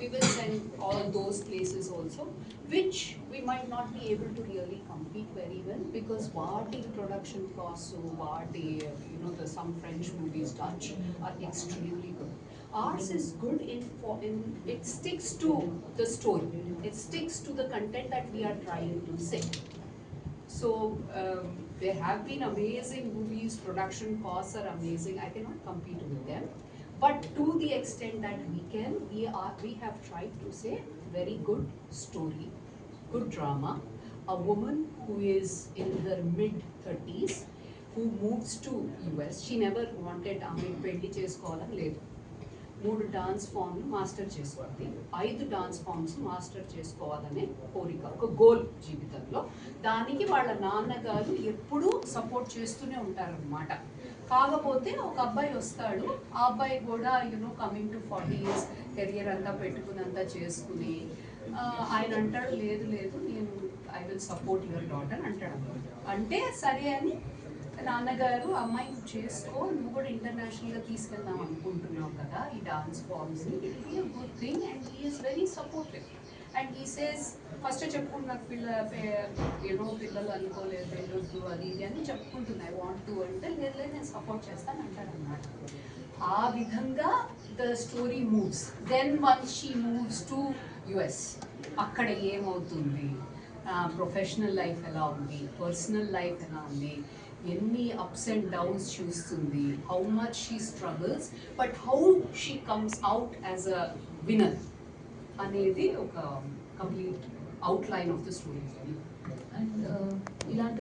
festivals and all those places also, which we might not be able to really compete very well because vaati production costs, so vaati, some French movies, Dutch, are extremely good. Ours is good in it sticks to the story. It sticks to the content that we are trying to say. So there have been amazing movies, production costs are amazing. I cannot compete with them. But to the extent that we can, we have tried to say very good story, good drama. A woman who is in her mid-30s, who moves to US. She never wanted పెళ్లి చేసుకోవాలని లేదు. 3 dance ఫామ్లు master చేసుకుంది, 5 dance forms master చేసుకోవాలనే కోరిక, ఒక goal జీవితంలో. దానికి వాళ్ళ నాన్నగారు ఎప్పుడూ సపోర్ట్ చేస్తూనే ఉంటారనమాట. కాకపోతే ఒక అబ్బాయి వస్తాడు, ఆ అబ్బాయి కూడా కమింగ్ టు 40 years కెరియర్ అంతా పెట్టుకుని చేసుకుని ఆయన అంటాడు, లేదు లేదు నేను I will support your daughter అంటాడు. అంటే సరే అని నాన్నగారు, అమ్మాయి చేసుకో, నువ్వు కూడా ఇంటర్నేషనల్గా తీసుకెళ్దాం అనుకుంటున్నావు కదా ఈ డాన్స్ ఫామ్స్ని, it be a good thing and he is very supportive. And he says, first చెప్పుకున్నారు పిల్లలు అనుకోలేదు, వెళ్ళొద్దు అది ఇది అని చెప్పుకుంటున్నాయి, వాంట్ టు అంటే లేదు నేను సపోర్ట్ చేస్తాను అంటాడు అన్నమాట. ఆ విధంగా the story moves. Then once she moves to US, అక్కడ ఏమవుతుంది, ప్రొఫెషనల్ లైఫ్ ఎలా ఉంది, పర్సనల్ లైఫ్ ఎలా ఉంది, ఎన్ని అప్స్ అండ్ డౌన్స్ చూస్తుంది, how much she struggles, but how she comes out as a winner అనేది ఒక complete outline of the story. And ఇలాంటి